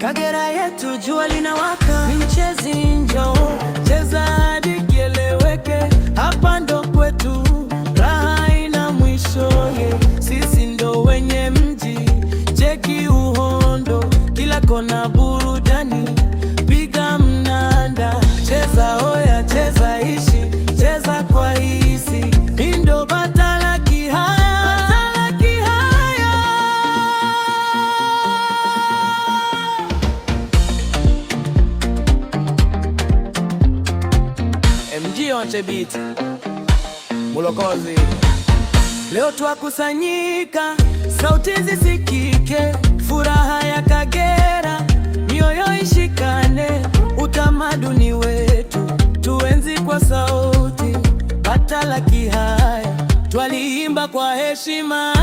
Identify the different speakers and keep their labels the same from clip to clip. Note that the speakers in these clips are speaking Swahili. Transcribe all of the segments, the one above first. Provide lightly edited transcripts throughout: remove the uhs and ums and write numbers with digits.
Speaker 1: Kagera yetu jua linawaka, michezi njoo, cheza hadi kieleweke. Hapa ndo kwetu, raha ina mwisho. Sisi ndo wenye mji, cheki uhondo, kila kona burudani, piga mnanda, cheza oya, cheza ishi, cheza kwa hisi. Ndo bata la Kihaya, bata la Kihaya. MG on the beat, Mulokozi. Leo twakusanyika, sauti zisikike, furaha ya Kagera, mioyo ishikane, utamaduni wetu tuenzi kwa sauti. Bata la Kihaya twaliimba kwa heshima,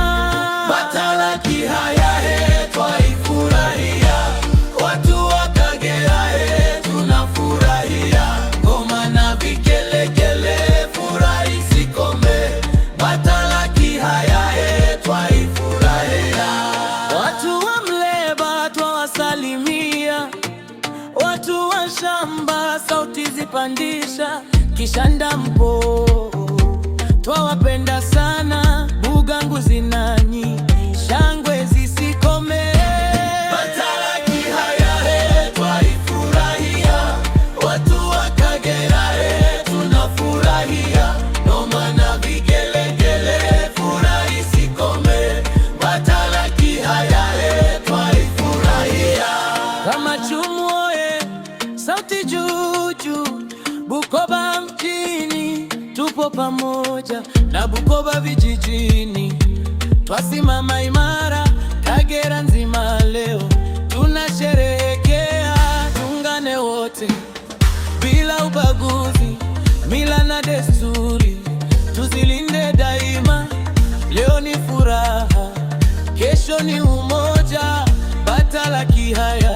Speaker 1: bata la Kihaya twaifurahia, watu wa Kagera tunafurahia, ngoma na vigelegele, furaha isikome. Bata la Kihaya twaifurahia, watu wa Mleba twawasalimia, watu wa Shamba sauti zipandisha, Kishanda mpo twawapenda sana, Buganguzi nanyi shangwe zisikome. Bata la Kihaya twaifurahia, watu wa Kagera tunafurahia, ngoma na vigelegele, furaha isikome. Bata la Kihaya twaifurahia, kama chumu oye, sauti juju, Bukoba mjini tupo pamoja, na Bukoba vijijini twasimama imara. Kagera nzima leo tunasherehekea, tuungane wote bila ubaguzi, mila na desturi tuzilinde daima. Leo ni furaha, kesho ni umoja. Bata la Kihaya